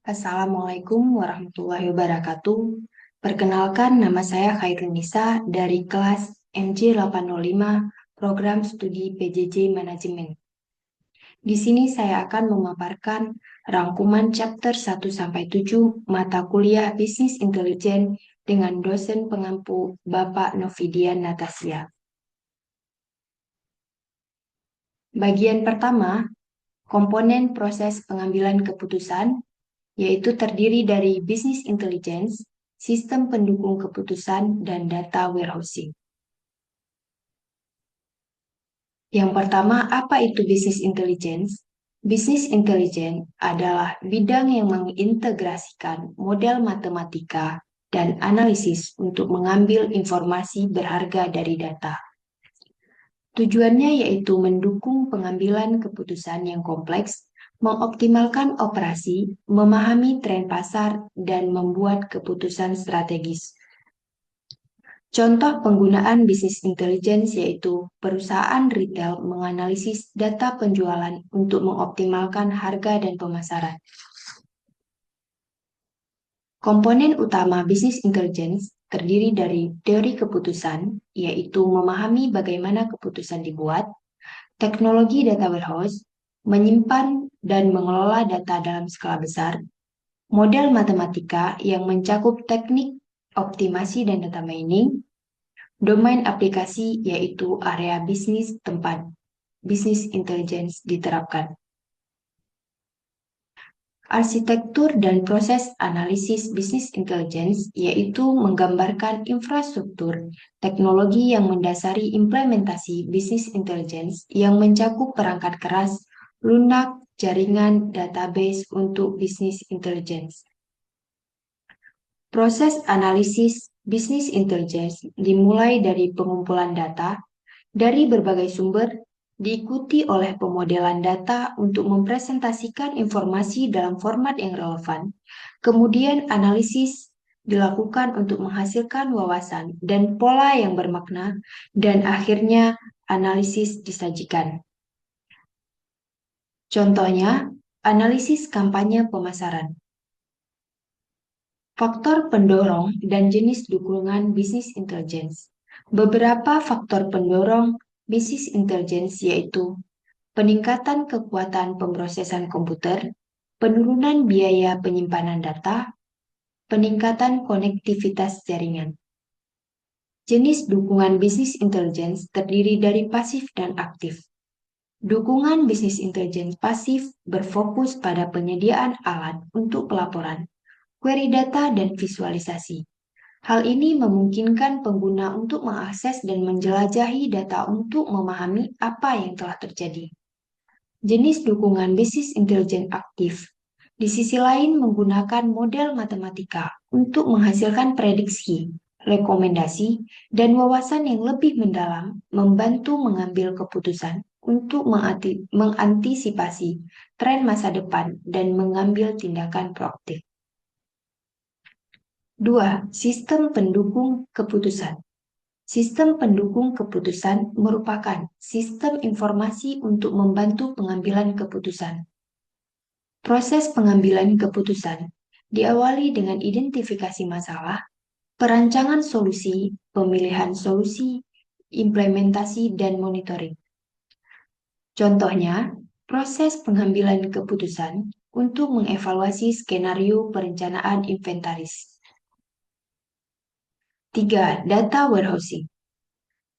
Assalamualaikum warahmatullahi wabarakatuh. Perkenalkan, nama saya Khairul Nisa dari kelas MJ805 Program Studi PJJ Manajemen. Di sini saya akan memaparkan rangkuman chapter 1-7 mata kuliah Bisnis Intelijen dengan dosen pengampu Bapak Novidian Natasya. Bagian pertama, komponen proses pengambilan keputusan, yaitu terdiri dari business intelligence, sistem pendukung keputusan, dan data warehousing. Yang pertama, apa itu business intelligence? Business intelligence adalah bidang yang mengintegrasikan model matematika dan analisis untuk mengambil informasi berharga dari data. Tujuannya yaitu mendukung pengambilan keputusan yang kompleks, mengoptimalkan operasi, memahami tren pasar, dan membuat keputusan strategis. Contoh penggunaan bisnis intelligence yaitu perusahaan retail menganalisis data penjualan untuk mengoptimalkan harga dan pemasaran. Komponen utama bisnis intelligence terdiri dari teori keputusan, yaitu memahami bagaimana keputusan dibuat, teknologi data warehouse, menyimpan dan mengelola data dalam skala besar, model matematika yang mencakup teknik optimasi dan data mining, domain aplikasi yaitu area bisnis tempat bisnis intelligence diterapkan. Arsitektur dan proses analisis bisnis intelligence yaitu menggambarkan infrastruktur teknologi yang mendasari implementasi bisnis intelligence yang mencakup perangkat keras, lunak, jaringan, database untuk bisnis intelligence. Proses analisis bisnis intelligence dimulai dari pengumpulan data dari berbagai sumber, diikuti oleh pemodelan data untuk mempresentasikan informasi dalam format yang relevan. Kemudian analisis dilakukan untuk menghasilkan wawasan dan pola yang bermakna, dan akhirnya analisis disajikan. Contohnya, analisis kampanye pemasaran. Faktor pendorong dan jenis dukungan bisnis intelligence. Beberapa faktor pendorong bisnis intelligence yaitu peningkatan kekuatan pemrosesan komputer, penurunan biaya penyimpanan data, peningkatan konektivitas jaringan. Jenis dukungan bisnis intelligence terdiri dari pasif dan aktif. Dukungan bisnis intelligence pasif berfokus pada penyediaan alat untuk pelaporan, query data, dan visualisasi. Hal ini memungkinkan pengguna untuk mengakses dan menjelajahi data untuk memahami apa yang telah terjadi. Jenis dukungan bisnis intelijen aktif, di sisi lain menggunakan model matematika untuk menghasilkan prediksi, rekomendasi, dan wawasan yang lebih mendalam, membantu mengambil keputusan untuk mengantisipasi tren masa depan dan mengambil tindakan proaktif. 2. Sistem pendukung keputusan. Sistem pendukung keputusan merupakan sistem informasi untuk membantu pengambilan keputusan. Proses pengambilan keputusan diawali dengan identifikasi masalah, perancangan solusi, pemilihan solusi, implementasi, dan monitoring. Contohnya, proses pengambilan keputusan untuk mengevaluasi skenario perencanaan inventaris. 3. Data warehousing.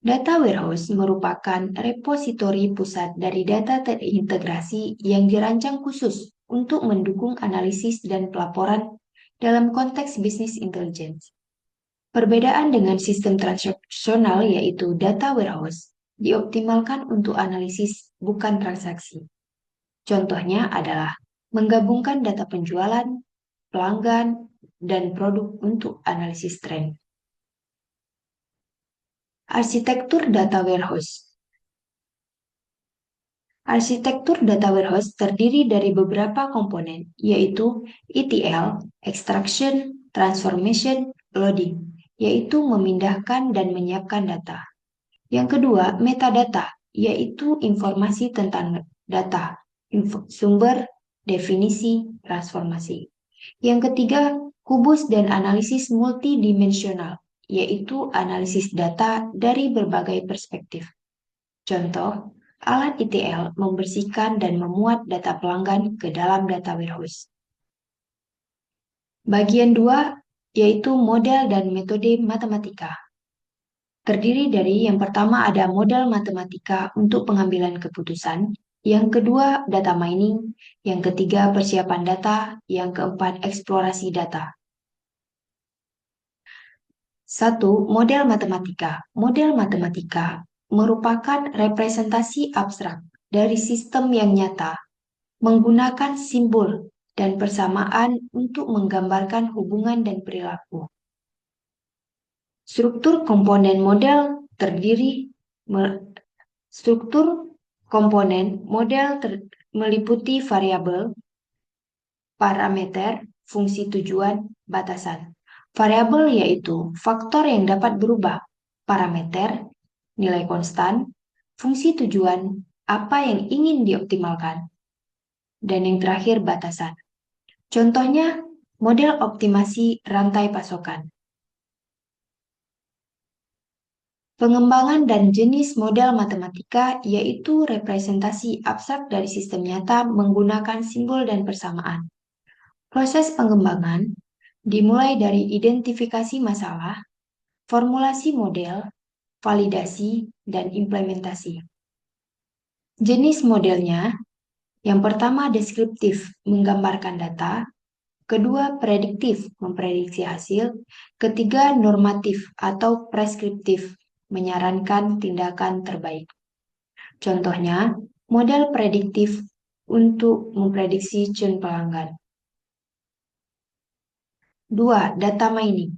Data warehouse merupakan repositori pusat dari data terintegrasi yang dirancang khusus untuk mendukung analisis dan pelaporan dalam konteks bisnis intelligence. Perbedaan dengan sistem transaksional yaitu data warehouse dioptimalkan untuk analisis bukan transaksi. Contohnya adalah menggabungkan data penjualan, pelanggan, dan produk untuk analisis tren. Arsitektur data warehouse. Arsitektur data warehouse terdiri dari beberapa komponen, yaitu ETL, extraction, transformation, loading, yaitu memindahkan dan menyiapkan data. Yang kedua, metadata, yaitu informasi tentang data, sumber, definisi, transformasi. Yang ketiga, kubus dan analisis multidimensional, yaitu analisis data dari berbagai perspektif. Contoh, alat ETL membersihkan dan memuat data pelanggan ke dalam data warehouse. Bagian 2 yaitu model dan metode matematika. Terdiri dari yang pertama ada model matematika untuk pengambilan keputusan, yang kedua data mining, yang ketiga persiapan data, yang keempat eksplorasi data. 1. Model matematika. Model matematika merupakan representasi abstrak dari sistem yang nyata, menggunakan simbol dan persamaan untuk menggambarkan hubungan dan perilaku. Struktur komponen model terdiri struktur komponen model meliputi variabel, parameter, fungsi tujuan, batasan. Variabel yaitu faktor yang dapat berubah, parameter, nilai konstan, fungsi tujuan, apa yang ingin dioptimalkan, dan yang terakhir batasan. Contohnya, model optimasi rantai pasokan. Pengembangan dan jenis model matematika yaitu representasi abstrak dari sistem nyata menggunakan simbol dan persamaan. Proses pengembangan dimulai dari identifikasi masalah, formulasi model, validasi, dan implementasi. Jenis modelnya, yang pertama deskriptif, menggambarkan data, kedua prediktif, memprediksi hasil, ketiga normatif atau preskriptif, menyarankan tindakan terbaik. Contohnya, model prediktif untuk memprediksi churn pelanggan. 2. Data mining.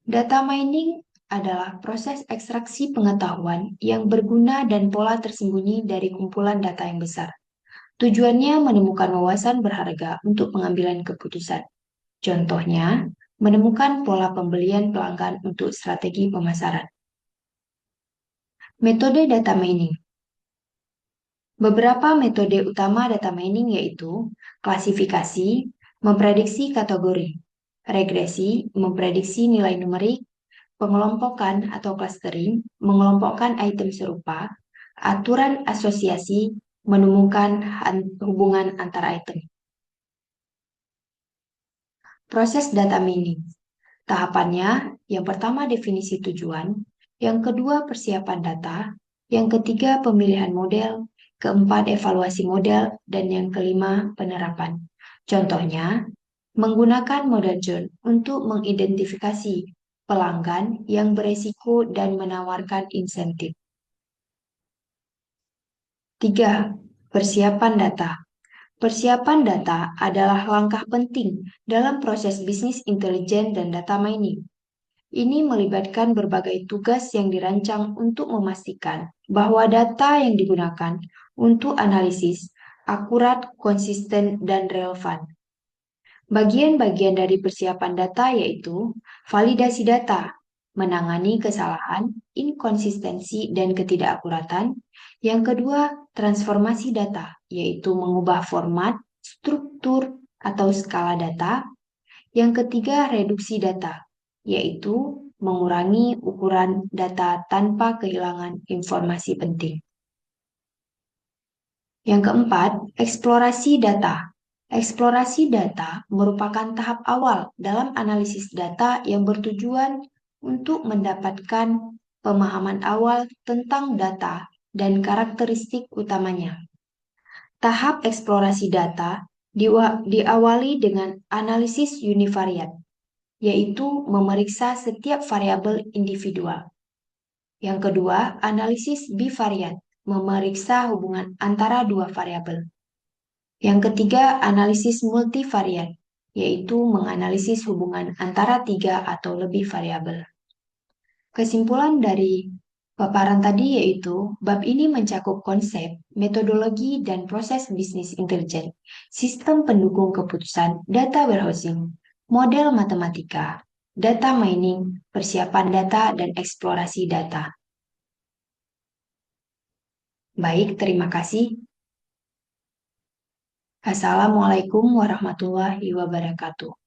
Data mining adalah proses ekstraksi pengetahuan yang berguna dan pola tersembunyi dari kumpulan data yang besar. Tujuannya menemukan wawasan berharga untuk pengambilan keputusan. Contohnya, menemukan pola pembelian pelanggan untuk strategi pemasaran. Metode data mining. Beberapa metode utama data mining yaitu klasifikasi, memprediksi kategori, regresi, memprediksi nilai numerik, pengelompokan atau clustering, mengelompokkan item serupa, aturan asosiasi, menemukan hubungan antara item. Proses data mining. Tahapannya, yang pertama definisi tujuan, yang kedua persiapan data, yang ketiga pemilihan model, keempat evaluasi model, dan yang kelima penerapan. Contohnya, menggunakan model churn untuk mengidentifikasi pelanggan yang beresiko dan menawarkan insentif. 3. Persiapan data. Persiapan data adalah langkah penting dalam proses bisnis intelijen dan data mining. Ini melibatkan berbagai tugas yang dirancang untuk memastikan bahwa data yang digunakan untuk analisis akurat, konsisten, dan relevan. Bagian-bagian dari persiapan data yaitu validasi data, menangani kesalahan, inkonsistensi, dan ketidakakuratan. Yang kedua, transformasi data, yaitu mengubah format, struktur, atau skala data. Yang ketiga, reduksi data, yaitu mengurangi ukuran data tanpa kehilangan informasi penting. Yang keempat, eksplorasi data. Eksplorasi data merupakan tahap awal dalam analisis data yang bertujuan untuk mendapatkan pemahaman awal tentang data dan karakteristik utamanya. Tahap eksplorasi data diawali dengan analisis univariat, yaitu memeriksa setiap variabel individual. Yang kedua, analisis bivariat, memeriksa hubungan antara dua variabel. Yang ketiga, analisis multivariat, yaitu menganalisis hubungan antara tiga atau lebih variabel. Kesimpulan dari paparan tadi yaitu, bab ini mencakup konsep, metodologi, dan proses bisnis intelijen, sistem pendukung keputusan, data warehousing, model matematika, data mining, persiapan data, dan eksplorasi data. Baik, terima kasih. Assalamualaikum warahmatullahi wabarakatuh.